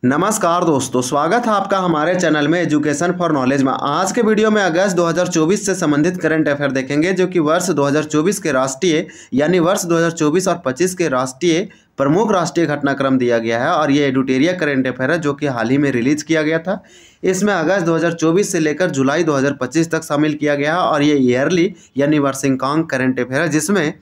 नमस्कार दोस्तों, स्वागत है आपका हमारे चैनल में एजुकेशन फॉर नॉलेज में। आज के वीडियो में अगस्त 2024 से संबंधित करंट अफेयर देखेंगे, जो कि वर्ष 2024 के राष्ट्रीय यानी वर्ष 2024 और 25 के राष्ट्रीय प्रमुख राष्ट्रीय घटनाक्रम दिया गया है। और ये एडुटेरिया करंट अफेयर है, जो कि हाल ही में रिलीज किया गया था। इसमें अगस्त 2024 से लेकर जुलाई 2025 तक शामिल किया गया है। और ये ईयरली यानी वार्षिकांक करंट अफेयर है, जिसमें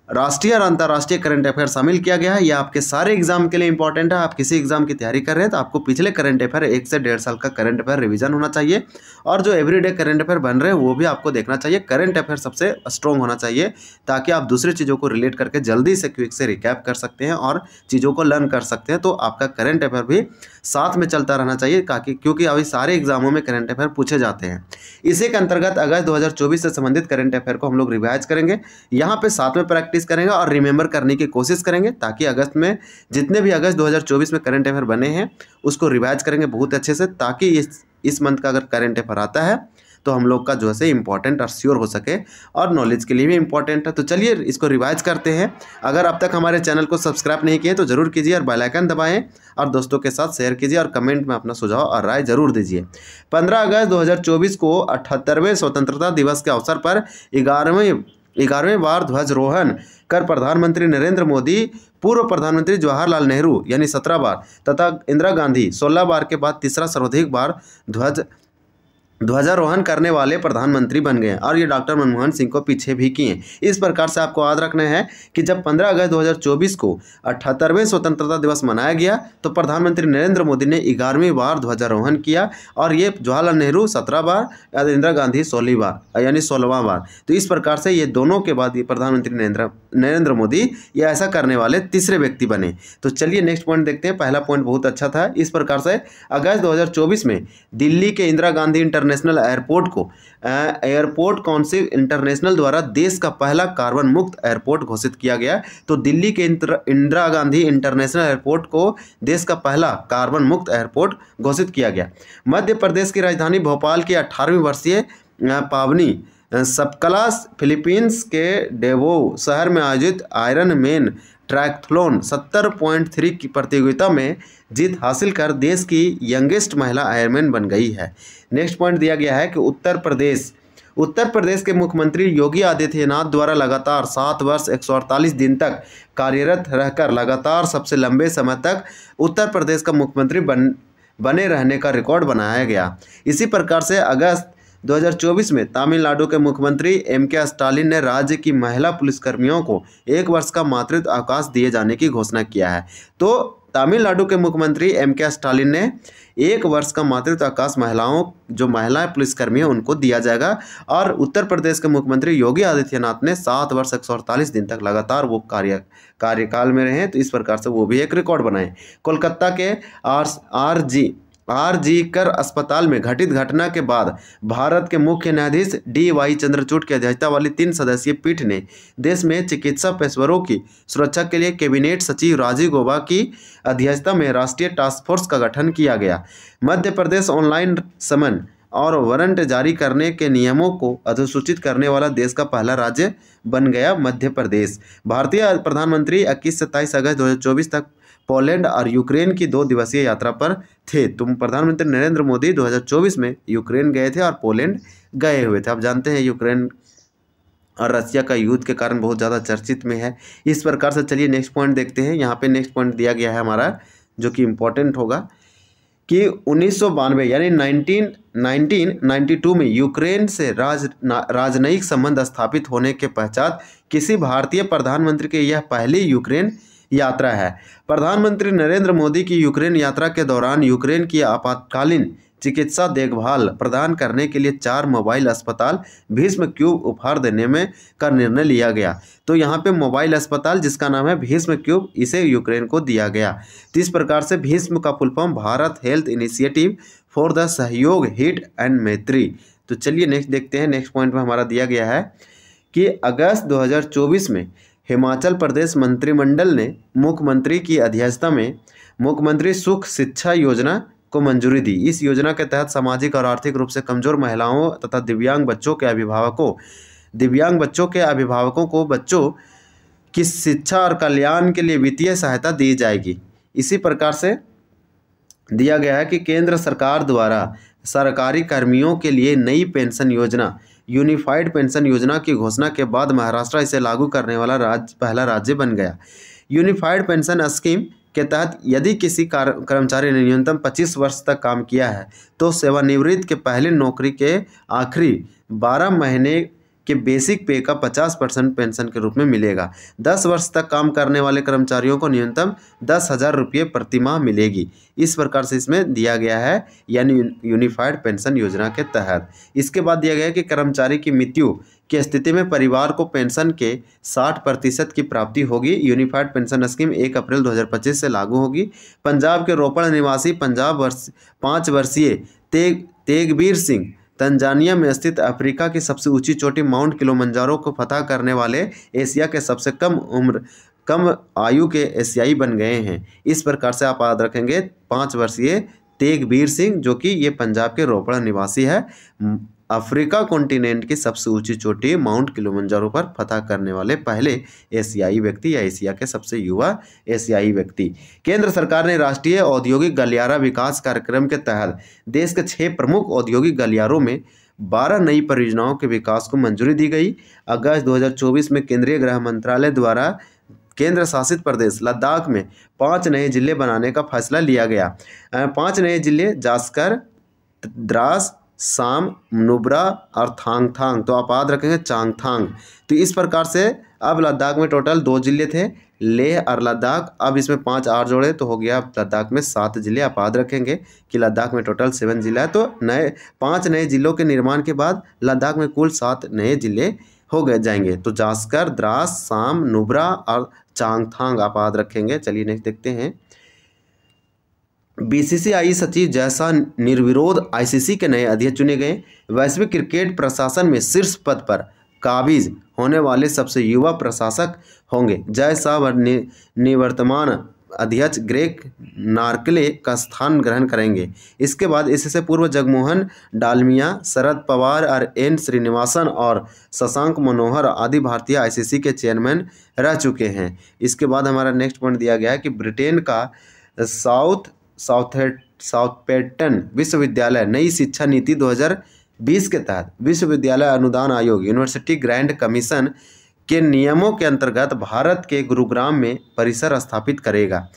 राष्ट्रीय और अंतर्राष्ट्रीय करंट अफेयर शामिल किया गया है। यह आपके सारे एग्जाम के लिए इंपॉर्टेंट है। आप किसी एग्जाम की तैयारी कर रहे हैं तो आपको पिछले करंट अफेयर 1 से 1.5 साल का करंट अफेयर रिवीजन होना चाहिए। और जो एवरीडे करंट अफेयर बन रहे हैं वो भी आपको देखना चाहिए। करंट अफेयर सबसे स्ट्रॉन्ग होना चाहिए, ताकि आप दूसरी चीज़ों को रिलेट करके जल्दी से क्विक से रिकैप कर सकते हैं और चीज़ों को लर्न कर सकते हैं। तो आपका करंट अफेयर भी साथ में चलता रहना चाहिए, क्योंकि अभी सारे एग्जामों में करंट अफेयर पूछे जाते हैं। इसी के अंतर्गत अगस्त 2024 से संबंधित करंट अफेयर को हम लोग रिवाइज करेंगे। यहाँ पे साथ में प्रैक्टिस करेंगे और रिमेंबर करने की कोशिश करेंगे, ताकि अगस्त में जितने भी अगस्त 2024 में करंट अफेयर बने हैं उसको रिवाइज करेंगे बहुत अच्छे से, ताकि इस मंथ का अगर करंट अफेयर आता है तो हम लोग का जो है इंपॉर्टेंट और श्योर हो सके, और नॉलेज के लिए भी इंपॉर्टेंट है। तो चलिए इसको रिवाइज करते हैं। अगर अब तक हमारे चैनल को सब्सक्राइब नहीं किए तो जरूर कीजिए और बेल आइकन दबाएं और दोस्तों के साथ शेयर कीजिए और कमेंट में अपना सुझाव और राय जरूर दीजिए। 15 अगस्त 2024 को 78वें स्वतंत्रता दिवस के अवसर पर 11वें बार ध्वजारोहण कर प्रधानमंत्री नरेंद्र मोदी, पूर्व प्रधानमंत्री जवाहरलाल नेहरू यानी 17 बार तथा इंदिरा गांधी 16 बार के बाद तीसरा सर्वाधिक बार ध्वजारोहण करने वाले प्रधानमंत्री बन गए। और ये डॉक्टर मनमोहन सिंह को पीछे भी किए। इस प्रकार से आपको याद रखना है कि जब 15 अगस्त 2024 को 78वें स्वतंत्रता दिवस मनाया गया तो प्रधानमंत्री नरेंद्र मोदी ने 11वीं बार ध्वजारोहण किया, और ये जवाहरलाल नेहरू 17 बार और इंदिरा गांधी 16 बार यानी 16वां बार। तो इस प्रकार से ये दोनों के बाद ये प्रधानमंत्री नरेंद्र मोदी ये ऐसा करने वाले तीसरे व्यक्ति बने। तो चलिए नेक्स्ट पॉइंट देखते हैं। पहला पॉइंट बहुत अच्छा था। इस प्रकार से अगस्त 2024 में दिल्ली के इंदिरा गांधी इंटरनेशनल एयरपोर्ट को एयरपोर्ट काउंसिल इंटरनेशनल द्वारा देश का पहला कार्बन मुक्त एयरपोर्ट घोषित किया गया। तो दिल्ली के इंदिरा गांधी इंटरनेशनल एयरपोर्ट को देश का पहला कार्बन मुक्त एयरपोर्ट घोषित किया गया। मध्य प्रदेश की राजधानी भोपाल की 18वीं वर्षीय पावनी सबकला फिलीपींस के डेवो शहर में आयोजित आयरन मैन ट्रायथलॉन 70.3 की प्रतियोगिता में जीत हासिल कर देश की यंगेस्ट महिला आयरमैन बन गई है। नेक्स्ट पॉइंट दिया गया है कि उत्तर प्रदेश के मुख्यमंत्री योगी आदित्यनाथ द्वारा लगातार 7 वर्ष 148 दिन तक कार्यरत रहकर लगातार सबसे लंबे समय तक उत्तर प्रदेश का मुख्यमंत्री बने रहने का रिकॉर्ड बनाया गया। इसी प्रकार से अगस्त 2024 में तमिलनाडु के मुख्यमंत्री M.K. स्टालिन ने राज्य की महिला पुलिसकर्मियों को 1 वर्ष का मातृत्व अवकाश दिए जाने की घोषणा किया है। तो तमिलनाडु के मुख्यमंत्री M.K. स्टालिन ने 1 वर्ष का मातृत्व अवकाश महिला पुलिसकर्मी हैं उनको दिया जाएगा। और उत्तर प्रदेश के मुख्यमंत्री योगी आदित्यनाथ ने 7 वर्ष 148 दिन तक लगातार वो कार्यकाल में रहे। तो इस प्रकार से वो भी एक रिकॉर्ड बनाए। कोलकाता के आर.जी. कर अस्पताल में घटित घटना के बाद भारत के मुख्य न्यायाधीश D.Y. चंद्रचूड़ की अध्यक्षता वाली 3 सदस्यीय पीठ ने देश में चिकित्सा पेशेवरों की सुरक्षा के लिए कैबिनेट सचिव राजीव गौबा की अध्यक्षता में राष्ट्रीय टास्क फोर्स का गठन किया गया। मध्य प्रदेश ऑनलाइन समन और वारंट जारी करने के नियमों को अधिसूचित करने वाला देश का पहला राज्य बन गया मध्य प्रदेश। भारतीय प्रधानमंत्री 21 से 27 अगस्त 2024 तक पोलैंड और यूक्रेन की 2 दिवसीय यात्रा पर थे। प्रधानमंत्री नरेंद्र मोदी 2024 में यूक्रेन गए थे और पोलैंड गए हुए थे। आप जानते हैं यूक्रेन और रसिया का युद्ध के कारण बहुत ज़्यादा चर्चित में है। इस प्रकार से चलिए नेक्स्ट पॉइंट देखते हैं। यहाँ पे नेक्स्ट पॉइंट दिया गया है हमारा, जो कि इम्पोर्टेंट होगा, कि 1992 यानी 1992 में यूक्रेन से राजनयिक संबंध स्थापित होने के पश्चात किसी भारतीय प्रधानमंत्री की यह पहली यूक्रेन यात्रा है। प्रधानमंत्री नरेंद्र मोदी की यूक्रेन यात्रा के दौरान यूक्रेन की आपातकालीन चिकित्सा देखभाल प्रदान करने के लिए 4 मोबाइल अस्पताल भीष्म क्यूब उपहार देने का निर्णय लिया गया। तो यहाँ पे मोबाइल अस्पताल जिसका नाम है भीष्म क्यूब, इसे यूक्रेन को दिया गया। तो इस प्रकार से भीष्म का full form Bharat health initiative for the सहयोग हिट एंड मैत्री। तो चलिए नेक्स्ट देखते हैं। नेक्स्ट पॉइंट में हमारा दिया गया है कि अगस्त 2024 में हिमाचल प्रदेश मंत्रिमंडल ने मुख्यमंत्री की अध्यक्षता में मुख्यमंत्री सुख शिक्षा योजना को मंजूरी दी। इस योजना के तहत सामाजिक और आर्थिक रूप से कमजोर महिलाओं तथा दिव्यांग बच्चों के अभिभावकों को बच्चों की शिक्षा और कल्याण के लिए वित्तीय सहायता दी जाएगी। इसी प्रकार से दिया गया है कि केंद्र सरकार द्वारा सरकारी कर्मियों के लिए नई पेंशन योजना यूनिफाइड पेंशन योजना की घोषणा के बाद महाराष्ट्र इसे लागू करने वाला पहला राज्य बन गया। यूनिफाइड पेंशन स्कीम के तहत यदि किसी कर्मचारी ने न्यूनतम 25 वर्ष तक काम किया है तो सेवानिवृत्ति के पहले नौकरी के आखिरी 12 महीने के बेसिक पे का 50% पेंशन के रूप में मिलेगा। 10 वर्ष तक काम करने वाले कर्मचारियों को न्यूनतम 10,000 रुपये प्रति माह मिलेगी। इस प्रकार से इसमें दिया गया है, यानी यूनिफाइड पेंशन योजना के तहत। इसके बाद दिया गया है कि कर्मचारी की मृत्यु की स्थिति में परिवार को पेंशन के 60% की प्राप्ति होगी। यूनिफाइड पेंशन स्कीम 1 अप्रैल 2025 से लागू होगी। पंजाब के रोपड़ निवासी 5 वर्षीय तेगबीर सिंह तंजानिया में स्थित अफ्रीका की सबसे ऊंची चोटी माउंट किलिमंजारो को फतह करने वाले एशिया के सबसे कम आयु के एशियाई बन गए हैं। इस प्रकार से आप याद रखेंगे 5 वर्षीय तेगबीर सिंह, जो कि ये पंजाब के रोपड़ निवासी है, अफ्रीका कॉन्टिनेंट की सबसे ऊंची चोटी माउंट किलिमंजारो पर फतह करने वाले पहले एशियाई व्यक्ति या एशिया के सबसे युवा एशियाई व्यक्ति। केंद्र सरकार ने राष्ट्रीय औद्योगिक गलियारा विकास कार्यक्रम के तहत देश के 6 प्रमुख औद्योगिक गलियारों में 12 नई परियोजनाओं के विकास को मंजूरी दी गई। अगस्त 2024 में केंद्रीय गृह मंत्रालय द्वारा केंद्र शासित प्रदेश लद्दाख में 5 नए जिले बनाने का फैसला लिया गया। 5 नए जिले जास्कर, द्रास, साम, नुब्रा और थांगथांग, तो आप याद रखेंगे चांगथांग। तो इस प्रकार से अब लद्दाख में टोटल 2 जिले थे, लेह और लद्दाख। अब इसमें 5 और जोड़े तो हो गया लद्दाख में 7 जिले। आप याद रखेंगे कि लद्दाख में टोटल 7 जिला है। तो 5 नए जिलों के निर्माण के बाद लद्दाख में कुल 7 नए जिले हो गए जाएंगे। तो जास्कर, द्रास, साम, नुब्रा और चांगथांग आप याद रखेंगे। चलिए नेक्स्ट देखते हैं। बीसीसीआई सचिव जैसा निर्विरोध आईसीसी के नए अध्यक्ष चुने गए। वैश्विक क्रिकेट प्रशासन में शीर्ष पद पर काबिज होने वाले सबसे युवा प्रशासक होंगे। जैसा निवर्तमान अध्यक्ष ग्रेग नार्कले का स्थान ग्रहण करेंगे। इसके बाद इससे पूर्व जगमोहन डालमिया, शरद पवार और एन श्रीनिवासन और शशांक मनोहर आदि भारतीय आईसीसी के चेयरमैन रह चुके हैं। इसके बाद हमारा नेक्स्ट पॉइंट दिया गया है कि ब्रिटेन का साउथम्पटन विश्वविद्यालय नई शिक्षा नीति 2020 के तहत विश्वविद्यालय अनुदान आयोग यूनिवर्सिटी ग्रांट कमीशन के नियमों के अंतर्गत भारत के गुरुग्राम में परिसर स्थापित करेगा।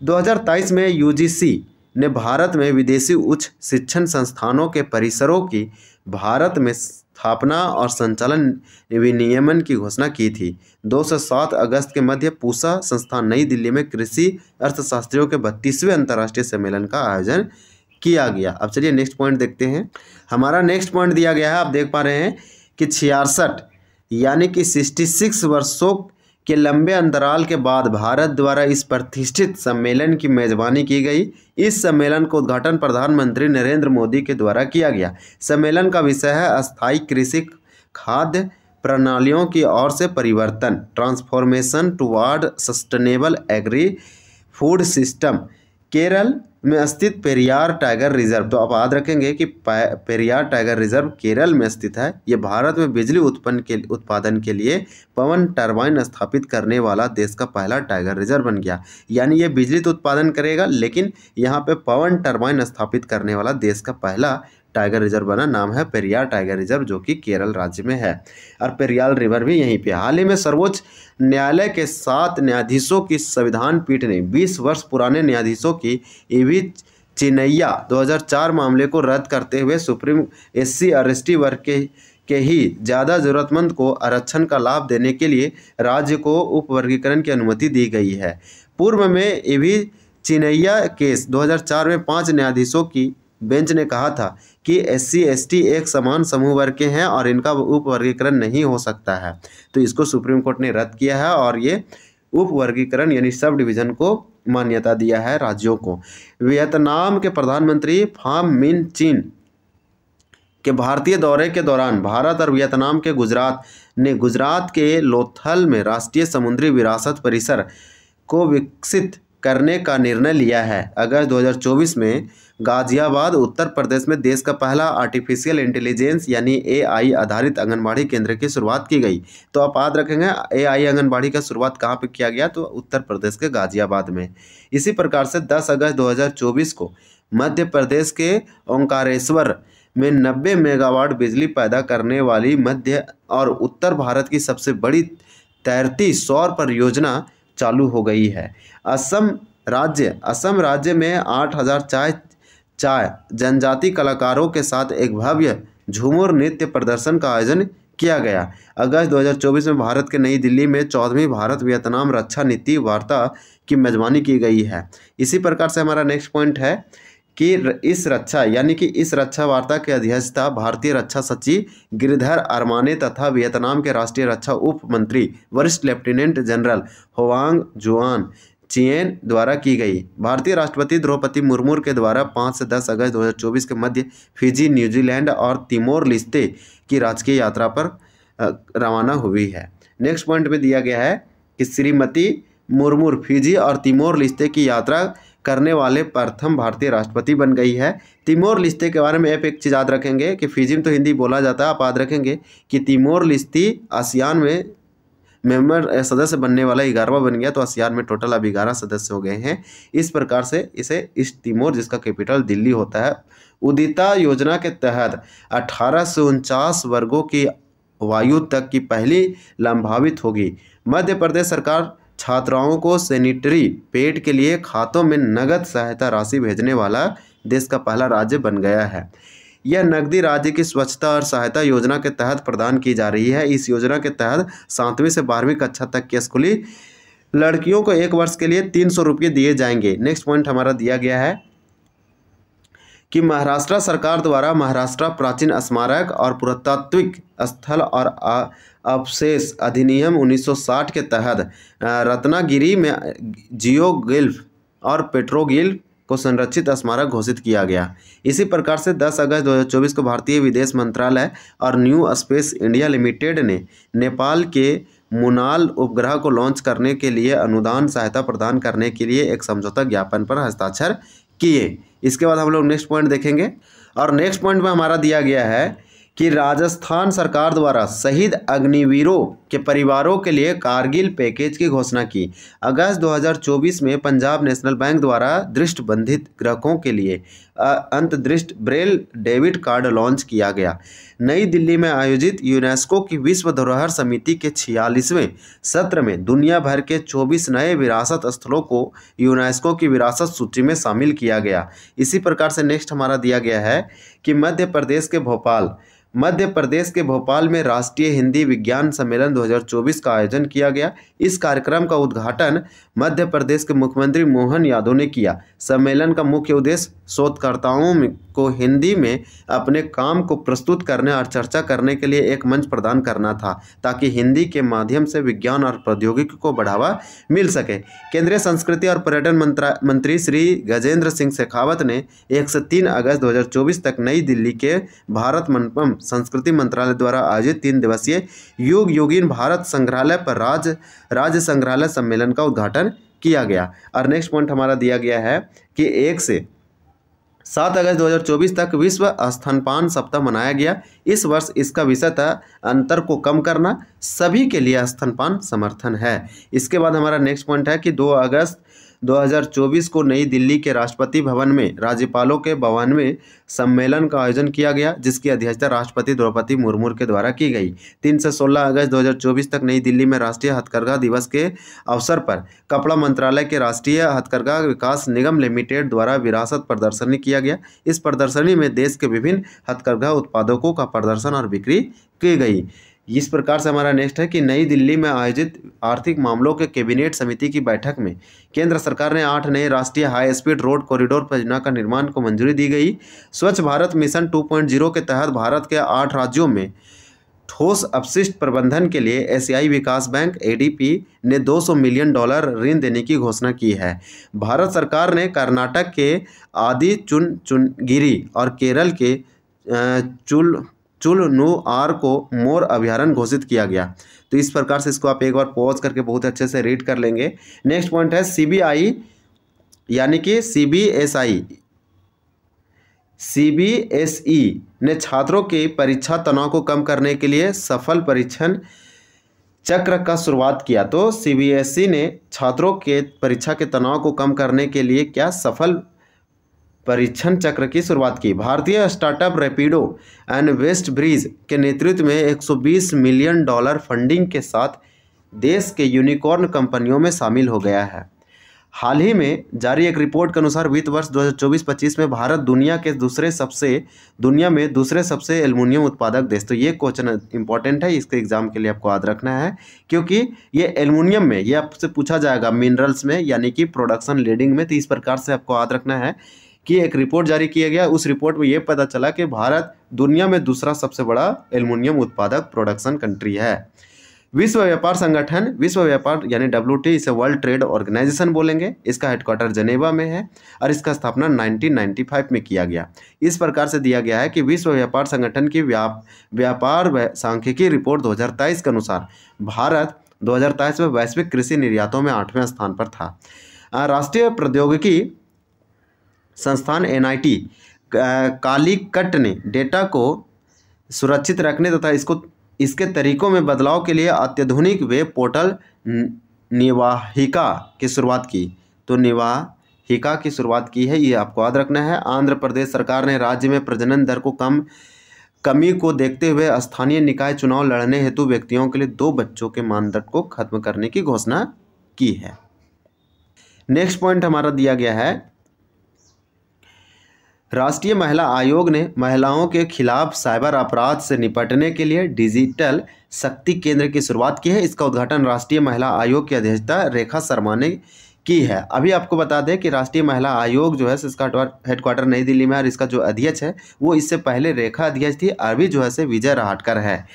2023 में यूजीसी ने भारत में विदेशी उच्च शिक्षण संस्थानों के परिसरों की भारत में स्थापना और संचालन विनियमन की घोषणा की थी। 2 से 7 अगस्त के मध्य पूसा संस्थान नई दिल्ली में कृषि अर्थशास्त्रियों के 32वें अंतर्राष्ट्रीय सम्मेलन का आयोजन किया गया। अब चलिए नेक्स्ट पॉइंट देखते हैं। हमारा नेक्स्ट पॉइंट दिया गया है, आप देख पा रहे हैं कि 66 यानी कि 66 वर्षों के लंबे अंतराल के बाद भारत द्वारा इस प्रतिष्ठित सम्मेलन की मेजबानी की गई। इस सम्मेलन का उद्घाटन प्रधानमंत्री नरेंद्र मोदी के द्वारा किया गया। सम्मेलन का विषय है अस्थायी कृषि खाद्य प्रणालियों की ओर से परिवर्तन, transformation toward sustainable agri food system. Kerala में स्थित पेरियार टाइगर रिजर्व, तो आप याद रखेंगे कि पेरियार टाइगर रिजर्व केरल में स्थित है। ये भारत में बिजली उत्पादन के लिए पवन टरबाइन स्थापित करने वाला देश का पहला टाइगर रिजर्व बन गया। यानी ये बिजली तो उत्पादन करेगा, लेकिन यहाँ पे पवन टरबाइन स्थापित करने वाला देश का पहला टाइगर रिजर्व बना। नाम है पेरियार टाइगर रिजर्व, जो कि केरल राज्य में है, और पेरियार रिवर भी यहीं पे। हाल ही में सर्वोच्च न्यायालय के 7 न्यायाधीशों की संविधान पीठ ने 20 वर्ष पुराने न्यायाधीशों की ईवी चिनैया 2004 मामले को रद्द करते हुए सुप्रीम SC और ST वर्ग के ही ज़्यादा ज़रूरतमंद को आरक्षण का लाभ देने के लिए राज्य को उपवर्गीकरण की अनुमति दी गई है। पूर्व में ईवी चिनैया केस 2004 में 5 न्यायाधीशों की बेंच ने कहा था कि SC ST एक समान समूह वर्ग के हैं और इनका उपवर्गीकरण नहीं हो सकता है। तो इसको सुप्रीम कोर्ट ने रद्द किया है और ये उपवर्गीकरण यानी सब डिवीज़न को मान्यता दिया है राज्यों को। वियतनाम के प्रधानमंत्री फाम मिन चिन के भारतीय दौरे के दौरान भारत और वियतनाम के गुजरात के लोथल में राष्ट्रीय समुद्री विरासत परिसर को विकसित करने का निर्णय लिया है। अगस्त 2024 में गाजियाबाद उत्तर प्रदेश में देश का पहला आर्टिफिशियल इंटेलिजेंस यानी AI आधारित आंगनबाड़ी केंद्र की शुरुआत की गई। तो आप याद रखेंगे AI आंगनबाड़ी का शुरुआत कहाँ पे किया गया, तो उत्तर प्रदेश के गाजियाबाद में। इसी प्रकार से 10 अगस्त 2024 को मध्य प्रदेश के ओंकारेश्वर में 90 मेगावाट बिजली पैदा करने वाली मध्य और उत्तर भारत की सबसे बड़ी तैरती सौर परियोजना चालू हो गई है। असम राज्य में 8,000 चाय जनजाति कलाकारों के साथ एक भव्य झूमर नृत्य प्रदर्शन का आयोजन किया गया। अगस्त 2024 में भारत के नई दिल्ली में 14वीं भारत वियतनाम रक्षा नीति वार्ता की मेजबानी की गई है। इसी प्रकार से हमारा नेक्स्ट पॉइंट है कि इस रक्षा वार्ता की अध्यक्षता भारतीय रक्षा सचिव गिरिधर अरमाने तथा वियतनाम के राष्ट्रीय रक्षा उप मंत्री वरिष्ठ लेफ्टिनेंट जनरल होवांग जुआन चिएन द्वारा की गई। भारतीय राष्ट्रपति द्रौपदी मुर्मू के द्वारा 5 से 10 अगस्त 2024 के मध्य फिजी, न्यूजीलैंड और तिमोर लिस्ते की राजकीय यात्रा पर रवाना हुई है। नेक्स्ट पॉइंट में दिया गया है कि श्रीमती मुर्मू फिजी और तिमोर लिस्ते की यात्रा करने वाले प्रथम भारतीय राष्ट्रपति बन गई है। तिमोर लिस्ते के बारे में एक चीज़ याद रखेंगे कि फिजी में तो हिंदी बोला जाता है, आप याद रखेंगे कि तिमोर लिस्ते आसियान में मेंबर सदस्य बनने वाला 11वां बन गया, तो आसियान में टोटल अब 11 सदस्य हो गए हैं। इस प्रकार से इसे ईस्ट तिमोर, जिसका कैपिटल दिल्ली होता है, उदिता योजना के तहत 18 से 49 वर्गों की वायु तक की पहली लंबावित होगी। मध्य प्रदेश सरकार छात्राओं को सैनिटरी पैड के लिए खातों में नगद सहायता राशि भेजने वाला देश का पहला राज्य बन गया है। यह नकदी राज्य की स्वच्छता और सहायता योजना के तहत प्रदान की जा रही है। इस योजना के तहत 7वीं से 12वीं कक्षा तक की स्कूली लड़कियों को 1 वर्ष के लिए 300 रुपये दिए जाएंगे। नेक्स्ट पॉइंट हमारा दिया गया है कि महाराष्ट्र सरकार द्वारा महाराष्ट्र प्राचीन स्मारक और पुरातात्विक स्थल और अवशेष अधिनियम 1960 के तहत रत्नागिरी में जियोग्लिफ और पेट्रोग्लिफ को संरक्षित स्मारक घोषित किया गया। इसी प्रकार से 10 अगस्त 2024 को भारतीय विदेश मंत्रालय और न्यू स्पेस इंडिया लिमिटेड ने नेपाल के मुनाल उपग्रह को लॉन्च करने के लिए अनुदान सहायता प्रदान करने के लिए एक समझौता ज्ञापन पर हस्ताक्षर किए। इसके बाद हम लोग नेक्स्ट पॉइंट देखेंगे, और नेक्स्ट पॉइंट में हमारा दिया गया है कि राजस्थान सरकार द्वारा शहीद अग्निवीरों के परिवारों के लिए कारगिल पैकेज की घोषणा की। अगस्त 2024 में पंजाब नेशनल बैंक द्वारा दृष्टिबंधित ग्राहकों के लिए अंतदृष्ट ब्रेल डेबिट कार्ड लॉन्च किया गया। नई दिल्ली में आयोजित यूनेस्को की विश्व धरोहर समिति के 46वें सत्र में दुनिया भर के 24 नए विरासत स्थलों को यूनेस्को की विरासत सूची में शामिल किया गया। इसी प्रकार से नेक्स्ट हमारा दिया गया है कि मध्य प्रदेश के भोपाल में राष्ट्रीय हिंदी विज्ञान सम्मेलन 2024 का आयोजन किया गया। इस कार्यक्रम का उद्घाटन मध्य प्रदेश के मुख्यमंत्री मोहन यादव ने किया। सम्मेलन का मुख्य उद्देश्य शोधकर्ताओं को हिंदी में अपने काम को प्रस्तुत करने और चर्चा करने के लिए एक मंच प्रदान करना था, ताकि हिंदी के माध्यम से विज्ञान और प्रौद्योगिकी को बढ़ावा मिल सके। केंद्रीय संस्कृति और पर्यटन मंत्री श्री गजेंद्र सिंह शेखावत ने 1 से 3 अगस्त 2024 तक नई दिल्ली के भारत मंडपम संस्कृति मंत्रालय द्वारा आयोजित 3 दिवसीय युग योगीन भारत संग्रहालय पर राज्य संग्रहालय सम्मेलन का उद्घाटन किया गया। और नेक्स्ट पॉइंट हमारा दिया गया है कि 1 से 7 अगस्त 2024 तक विश्व स्तनपान सप्ताह मनाया गया। इस वर्ष इसका विषय था अंतर को कम करना, सभी के लिए स्तनपान समर्थन है। इसके बाद हमारा नेक्स्ट पॉइंट है कि 2 अगस्त 2024 को नई दिल्ली के राष्ट्रपति भवन में राज्यपालों के 52वें सम्मेलन का आयोजन किया गया, जिसकी अध्यक्षता राष्ट्रपति द्रौपदी मुर्मू के द्वारा की गई। 3 से 16 अगस्त 2024 तक नई दिल्ली में राष्ट्रीय हथकरघा दिवस के अवसर पर कपड़ा मंत्रालय के राष्ट्रीय हथकरघा विकास निगम लिमिटेड द्वारा विरासत प्रदर्शनी किया गया। इस प्रदर्शनी में देश के विभिन्न हथकरघा उत्पादकों का प्रदर्शन और बिक्री की गई। इस प्रकार से हमारा नेक्स्ट है कि नई दिल्ली में आयोजित आर्थिक मामलों के कैबिनेट समिति की बैठक में केंद्र सरकार ने 8 नए राष्ट्रीय हाई स्पीड रोड कॉरिडोर परियोजना का निर्माण को मंजूरी दी गई। स्वच्छ भारत मिशन 2.0 के तहत भारत के 8 राज्यों में ठोस अपशिष्ट प्रबंधन के लिए एशियाई विकास बैंक ADB ने $200 मिलियन ऋण देने की घोषणा की है। भारत सरकार ने कर्नाटक के आदि चुनगिरी और केरल के चुलनुआर को मोर अभयारण्य घोषित किया गया। तो इस प्रकार से इसको आप एक बार पॉज करके बहुत अच्छे से रीड कर लेंगे। नेक्स्ट पॉइंट है CBI यानी कि CBSE ने छात्रों के परीक्षा तनाव को कम करने के लिए सफल परीक्षण चक्र का शुरुआत किया। तो CBSE ने छात्रों के परीक्षा के तनाव को कम करने के लिए क्या सफल परीक्षण चक्र की शुरुआत की। भारतीय startup Rapido and West Bridge के नेतृत्व में 120 मिलियन डॉलर फंडिंग के साथ देश के यूनिकॉर्न कंपनियों में शामिल हो गया है। हाल ही में जारी एक रिपोर्ट के अनुसार वित्त वर्ष 2024-25 में भारत दुनिया में दूसरे सबसे एल्युमिनियम उत्पादक देश। तो ये क्वेश्चन इंपॉर्टेंट है, इसके एग्जाम के लिए आपको याद रखना है, क्योंकि ये एल्युमिनियम में ये आपसे पूछा जाएगा मिनरल्स में, यानी कि प्रोडक्शन लीडिंग में। तो इस प्रकार से आपको याद रखना है कि एक रिपोर्ट जारी किया गया, उस रिपोर्ट में ये पता चला कि भारत दुनिया में दूसरा सबसे बड़ा एल्युमिनियम उत्पादक प्रोडक्शन कंट्री है। विश्व व्यापार संगठन, विश्व व्यापार यानी WTO, इसे वर्ल्ड ट्रेड ऑर्गेनाइजेशन बोलेंगे। इसका हेडक्वार्टर जेनेवा में है और इसका स्थापना 1995 में किया गया। इस प्रकार से दिया गया है कि विश्व व्यापार संगठन की व्यापार सांख्यिकी रिपोर्ट 2023 के अनुसार भारत 2023 में वैश्विक कृषि निर्यातों में 8वें स्थान पर था। राष्ट्रीय प्रौद्योगिकी संस्थान NIT कालीकट ने डेटा को सुरक्षित रखने तथा इसके तरीकों में बदलाव के लिए अत्याधुनिक वेब पोर्टल निवाहिका की शुरुआत की। तो निवाहिका की शुरुआत की है, ये आपको याद रखना है। आंध्र प्रदेश सरकार ने राज्य में प्रजनन दर को कमी को देखते हुए स्थानीय निकाय चुनाव लड़ने हेतु व्यक्तियों के लिए 2 बच्चों के मानदंड को खत्म करने की घोषणा की है। नेक्स्ट पॉइंट हमारा दिया गया है, राष्ट्रीय महिला आयोग ने महिलाओं के खिलाफ साइबर अपराध से निपटने के लिए डिजिटल शक्ति केंद्र की शुरुआत की है। इसका उद्घाटन राष्ट्रीय महिला आयोग की अध्यक्षता रेखा शर्मा ने की है। अभी आपको बता दें कि राष्ट्रीय महिला आयोग जो है इसका हेडक्वार्टर नई दिल्ली में है और इसका जो अध्यक्ष है वो इससे पहले रेखा अध्यक्ष थी, अभी जो है से विजय राहटकर है।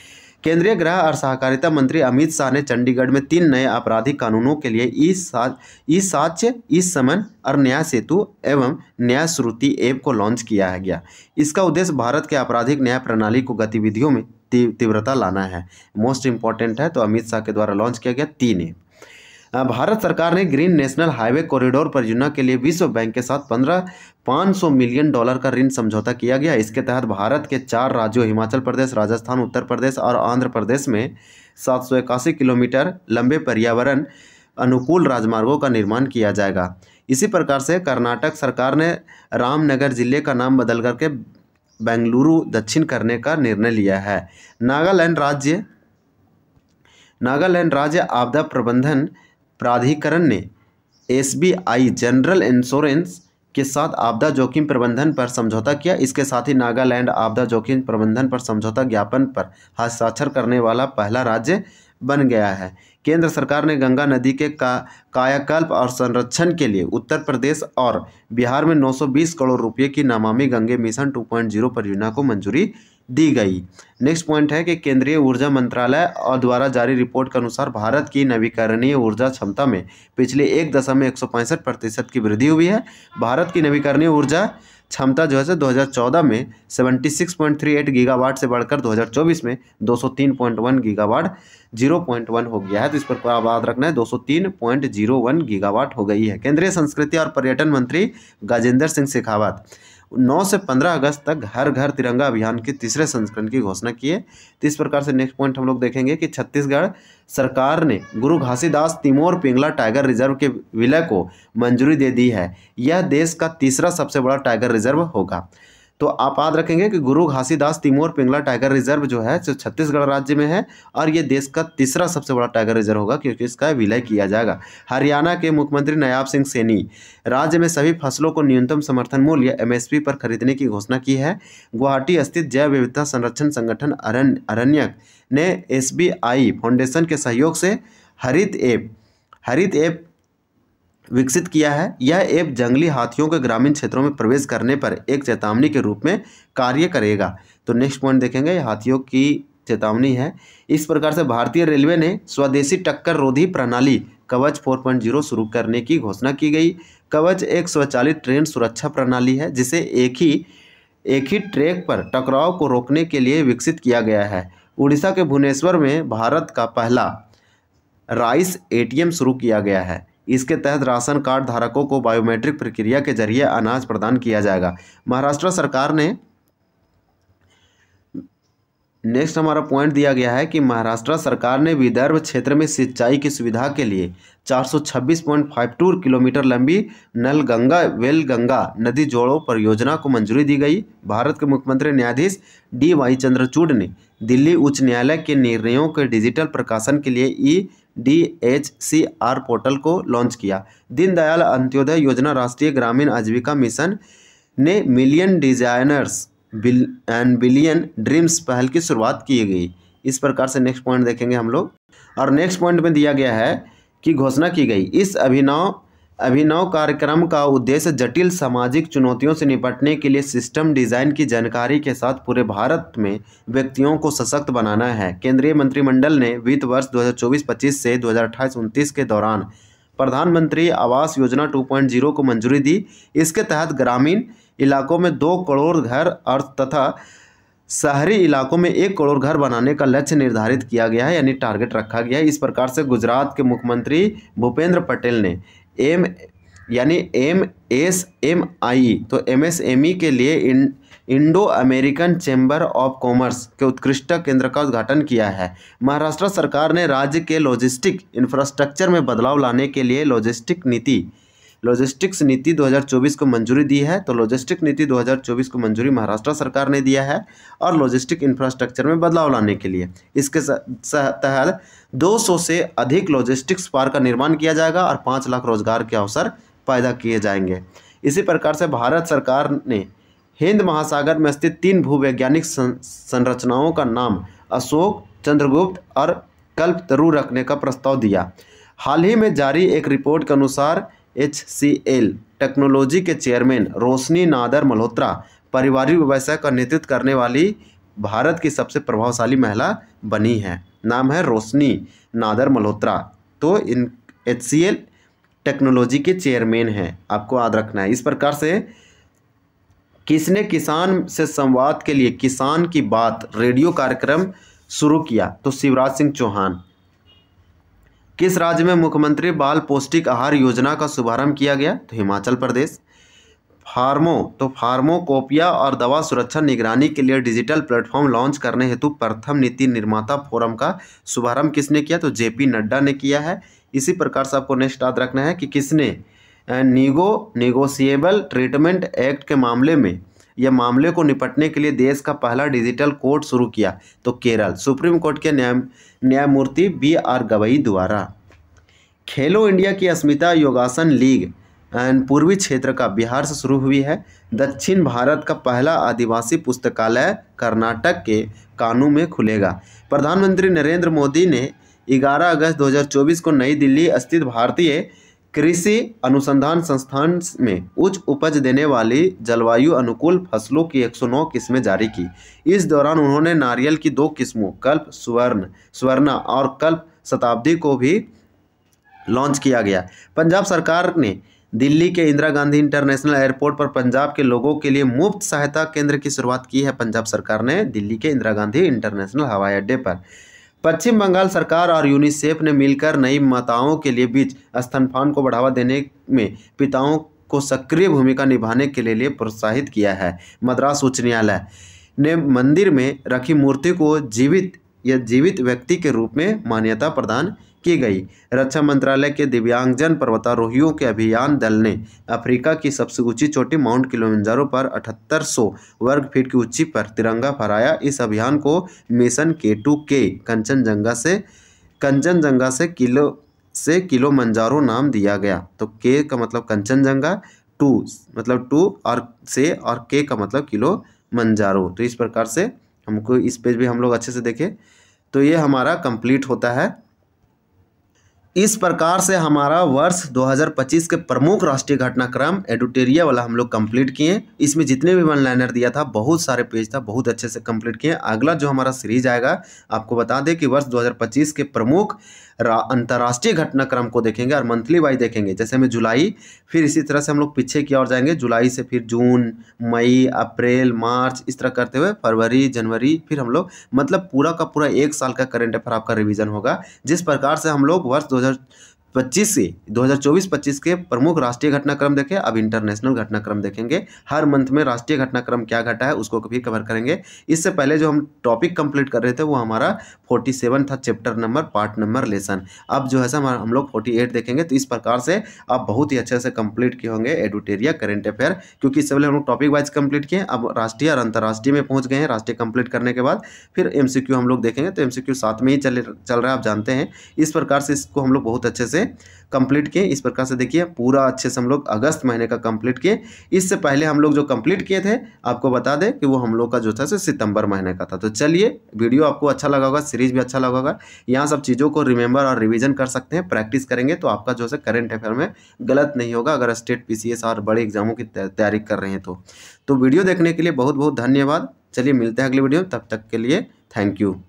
केंद्रीय गृह और सहकारिता मंत्री अमित शाह ने चंडीगढ़ में 3 नए आपराधिक कानूनों के लिए ई साक्ष्य, ई समन और न्याय सेतु एवं न्याय श्रुति ऐप को लॉन्च किया गया। इसका उद्देश्य भारत के आपराधिक न्याय प्रणाली को गतिविधियों में तीव्रता लाना है। मोस्ट इंपॉर्टेंट है, तो अमित शाह के द्वारा लॉन्च किया गया 3 ऐप। भारत सरकार ने ग्रीन नेशनल हाईवे कॉरिडोर परियोजना के लिए विश्व बैंक के साथ 500 मिलियन डॉलर का ऋण समझौता किया गया। इसके तहत भारत के 4 राज्यों हिमाचल प्रदेश, राजस्थान, उत्तर प्रदेश और आंध्र प्रदेश में 781 किलोमीटर लंबे पर्यावरण अनुकूल राजमार्गों का निर्माण किया जाएगा। इसी प्रकार से कर्नाटक सरकार ने रामनगर जिले का नाम बदल करके बेंगलुरु दक्षिण करने का निर्णय लिया है। नागालैंड राज्य आपदा प्रबंधन प्राधिकरण ने SBI जनरल इंश्योरेंस के साथ आपदा जोखिम प्रबंधन पर समझौता किया। इसके साथ ही नागालैंड आपदा जोखिम प्रबंधन पर समझौता ज्ञापन पर हस्ताक्षर करने वाला पहला राज्य बन गया है। केंद्र सरकार ने गंगा नदी के कायाकल्प और संरक्षण के लिए उत्तर प्रदेश और बिहार में 920 करोड़ रुपए की नमामि गंगे मिशन 2.0 परियोजना को मंजूरी दी गई। नेक्स्ट पॉइंट है कि केंद्रीय ऊर्जा मंत्रालय और द्वारा जारी रिपोर्ट के अनुसार भारत की नवीकरणीय ऊर्जा क्षमता में पिछले 1.165% की वृद्धि हुई है। भारत की नवीकरणीय ऊर्जा क्षमता जो है 2014 में 76.38 गीगावाट से बढ़कर 2024 में 203.1 गीगावाट 0.1 हो गया है। तो इस पर याद रखना है, 203.01 गीगावाट हो गई है। केंद्रीय संस्कृति और पर्यटन मंत्री गजेंद्र सिंह शेखावत 9 से 15 अगस्त तक हर घर तिरंगा अभियान के 3रे संस्करण की घोषणा की है। तो इस प्रकार से नेक्स्ट पॉइंट हम लोग देखेंगे कि छत्तीसगढ़ सरकार ने गुरु घासीदास तिमोर पिंगला टाइगर रिजर्व के विलय को मंजूरी दे दी है। यह देश का 3रा सबसे बड़ा टाइगर रिजर्व होगा। तो आप याद रखेंगे कि गुरु घासीदास तिमोर पिंगला टाइगर रिजर्व जो है जो छत्तीसगढ़ राज्य में है और ये देश का 3रा सबसे बड़ा टाइगर रिजर्व होगा, क्योंकि इसका विलय किया जाएगा। हरियाणा के मुख्यमंत्री नायाब सिंह सैनी राज्य में सभी फसलों को न्यूनतम समर्थन मूल्य MSP पर खरीदने की घोषणा की है। गुवाहाटी स्थित जैव विविधता संरक्षण संगठन अरण्यक ने SBI फाउंडेशन के सहयोग से हरित ऐप विकसित किया है। यह ऐप जंगली हाथियों के ग्रामीण क्षेत्रों में प्रवेश करने पर एक चेतावनी के रूप में कार्य करेगा। तो नेक्स्ट पॉइंट देखेंगे, हाथियों की चेतावनी है। इस प्रकार से भारतीय रेलवे ने स्वदेशी टक्कर रोधी प्रणाली कवच 4.0 शुरू करने की घोषणा की गई। कवच एक स्वचालित ट्रेन सुरक्षा प्रणाली है जिसे एक ही ट्रैक पर टकराव को रोकने के लिए विकसित किया गया है। उड़ीसा के भुवनेश्वर में भारत का पहला राइस ATM शुरू किया गया है। इसके तहत राशन कार्ड धारकों को बायोमेट्रिक प्रक्रिया के जरिए अनाज प्रदान किया जाएगा। महाराष्ट्र सरकार ने नेक्स्ट हमारा पॉइंट दिया गया है कि महाराष्ट्र सरकार ने विदर्भ क्षेत्र में सिंचाई की सुविधा के लिए 426.52 किलोमीटर लंबी नलगंगा वेलगंगा नदी जोड़ो परियोजना को मंजूरी दी गई। भारत के मुख्यमंत्री न्यायाधीश DY चंद्रचूड़ ने दिल्ली उच्च न्यायालय के निर्णयों के डिजिटल प्रकाशन के लिए EDHCR पोर्टल को लॉन्च किया। दीनदयाल अंत्योदय योजना राष्ट्रीय ग्रामीण आजीविका मिशन ने million designers and billion dreams पहल की शुरुआत की गई। इस प्रकार से नेक्स्ट पॉइंट देखेंगे हम लोग। और नेक्स्ट पॉइंट में दिया गया है कि घोषणा की गई इस अभिनव कार्यक्रम का उद्देश्य जटिल सामाजिक चुनौतियों से निपटने के लिए सिस्टम डिज़ाइन की जानकारी के साथ पूरे भारत में व्यक्तियों को सशक्त बनाना है। केंद्रीय मंत्रिमंडल ने वित्त वर्ष 2024-25 से 2028-29 के दौरान प्रधानमंत्री आवास योजना 2.0 को मंजूरी दी। इसके तहत ग्रामीण इलाकों में 2 करोड़ घर और तथा शहरी इलाकों में 1 करोड़ घर बनाने का लक्ष्य निर्धारित किया गया है, यानी टारगेट रखा गया है। इस प्रकार से गुजरात के मुख्यमंत्री भूपेंद्र पटेल ने MSME तो MSME के लिए Indo American chamber of commerce के उत्कृष्ट केंद्र का उद्घाटन किया है। महाराष्ट्र सरकार ने राज्य के लॉजिस्टिक इंफ्रास्ट्रक्चर में बदलाव लाने के लिए लॉजिस्टिक्स नीति 2024 को मंजूरी दी है। तो लॉजिस्टिक नीति 2024 को मंजूरी महाराष्ट्र सरकार ने दिया है और लॉजिस्टिक इंफ्रास्ट्रक्चर में बदलाव लाने के लिए इसके तहत 200 से अधिक लॉजिस्टिक्स पार्क का निर्माण किया जाएगा और 5 लाख रोजगार के अवसर पैदा किए जाएंगे। इसी प्रकार से भारत सरकार ने हिंद महासागर में स्थित 3 भूवैज्ञानिक संरचनाओं का नाम अशोक, चंद्रगुप्त और कल्पतरु रखने का प्रस्ताव दिया। हाल ही में जारी एक रिपोर्ट के अनुसार HCL टेक्नोलॉजी के चेयरमैन रोशनी नादर मल्होत्रा पारिवारिक व्यवसाय का नेतृत्व करने वाली भारत की सबसे प्रभावशाली महिला बनी है। नाम है रोशनी नादर मल्होत्रा। तो इन HCL टेक्नोलॉजी के चेयरमैन हैं, आपको याद रखना है। इस प्रकार से किसने किसान से संवाद के लिए किसान की बात रेडियो कार्यक्रम शुरू किया? तो शिवराज सिंह चौहान। किस राज्य में मुख्यमंत्री बाल पौष्टिक आहार योजना का शुभारंभ किया गया? तो हिमाचल प्रदेश। फार्मोकोपिया और दवा सुरक्षा निगरानी के लिए डिजिटल प्लेटफॉर्म लॉन्च करने हेतु प्रथम नीति निर्माता फोरम का शुभारंभ किसने किया? तो JP नड्डा ने किया है। इसी प्रकार से आपको नेक्स्ट याद रखना है कि किसने नेगोशिएबल ट्रीटमेंट एक्ट के मामले में यह मामले को निपटने के लिए देश का पहला डिजिटल कोर्ट शुरू किया? तो केरल। सुप्रीम कोर्ट के न्यायमूर्ति BR गवई द्वारा। खेलो इंडिया की अस्मिता योगासन लीग पूर्वी क्षेत्र का बिहार से शुरू हुई है। दक्षिण भारत का पहला आदिवासी पुस्तकालय कर्नाटक के कानू में खुलेगा। प्रधानमंत्री नरेंद्र मोदी ने 11 अगस्त 2024 को नई दिल्ली स्थित भारतीय कृषि अनुसंधान संस्थान में उच्च उपज देने वाली जलवायु अनुकूल फसलों की 109 किस्में जारी की। इस दौरान उन्होंने नारियल की 2 किस्मों कल्प स्वर्णा और कल्प शताब्दी को भी लॉन्च किया गया। पंजाब सरकार ने दिल्ली के इंदिरा गांधी इंटरनेशनल एयरपोर्ट पर पंजाब के लोगों के लिए मुफ्त सहायता केंद्र की शुरुआत की है। पंजाब सरकार ने दिल्ली के इंदिरा गांधी इंटरनेशनल हवाई अड्डे पर। पश्चिम बंगाल सरकार और यूनिसेफ ने मिलकर नई माताओं के लिए बीच स्तनपान को बढ़ावा देने में पिताओं को सक्रिय भूमिका निभाने के लिए प्रोत्साहित किया है। मद्रास उच्च न्यायालय ने मंदिर में रखी मूर्ति को जीवित व्यक्ति के रूप में मान्यता प्रदान की गई। रक्षा मंत्रालय के दिव्यांगजन पर्वतारोहियों के अभियान दल ने अफ्रीका की सबसे ऊंची चोटी माउंट किलिमंजारो पर 7800 वर्ग फीट की ऊंचाई पर तिरंगा फहराया। इस अभियान को मिशन K2K कंचनजंगा से किलिमंजारो नाम दिया गया। तो K का मतलब कंचनजंगा, 2 मतलब 2 और K का मतलब किलिमंजारो। तो इस प्रकार से हमको इस पेज भी हम लोग अच्छे से देखें तो ये हमारा कंप्लीट होता है। इस प्रकार से हमारा वर्ष 2025 के प्रमुख राष्ट्रीय घटनाक्रम एडिटोरियल वाला हम लोग कंप्लीट किए। इसमें जितने भी वन लाइनर दिया था, बहुत सारे पेज था, बहुत अच्छे से कंप्लीट किए। अगला जो हमारा सीरीज आएगा, आपको बता दें कि वर्ष 2025 के प्रमुख अंतर्राष्ट्रीय घटनाक्रम को देखेंगे और मंथली वाइज देखेंगे। जैसे हमें जुलाई, फिर इसी तरह से हम लोग पीछे की ओर जाएंगे, जुलाई से फिर जून, मई, अप्रैल, मार्च, इस तरह करते हुए फरवरी, जनवरी, फिर हम लोग मतलब पूरा का पूरा 1 साल का करंट अफेयर आपका रिवीजन होगा। जिस प्रकार से हम लोग वर्ष 25 से 2024-25 के प्रमुख राष्ट्रीय घटनाक्रम देखें। अब इंटरनेशनल घटनाक्रम देखेंगे। हर मंथ में राष्ट्रीय घटनाक्रम क्या घटा है उसको भी कवर करेंगे। इससे पहले जो हम टॉपिक कंप्लीट कर रहे थे वो हमारा 47 था, chapter number, part number, lesson. अब जो है हम लोग 48 देखेंगे। तो इस प्रकार से आप बहुत ही अच्छे से कंप्लीट किए होंगे एडुटेरिया करंट अफेयर, क्योंकि इससे पहले हम लोग टॉपिक वाइज कंप्लीट किए, अब राष्ट्रीय और अंतर्राष्ट्रीय में पहुंच गए हैं। राष्ट्रीय कंप्लीट करने के बाद फिर एमसीक्यू हम लोग देखेंगे। तो एमसीक्यू साथ में ही चल रहा है, आप जानते हैं। इस प्रकार से इसको हम लोग बहुत अच्छे से कंप्लीट किए। इस प्रकार से देखिए पूरा अच्छे से हम लोग अगस्त महीने का कंप्लीट किए। इससे पहले हम लोग जो कंप्लीट किए थे आपको बता दें कि वो हम लोग का जो था सितंबर महीने का था। तो चलिए, वीडियो आपको अच्छा लगा होगा, सीरीज भी अच्छा लगा होगा। यहाँ सब चीज़ों को रिमेंबर और रिवीजन कर सकते हैं, प्रैक्टिस करेंगे तो आपका जो है करंट अफेयर में गलत नहीं होगा, अगर स्टेट पीसीएस और बड़े एग्जामों की तैयारी कर रहे हैं तो वीडियो देखने के लिए बहुत बहुत धन्यवाद। चलिए मिलते हैं अगली वीडियो, तब तक के लिए थैंक यू।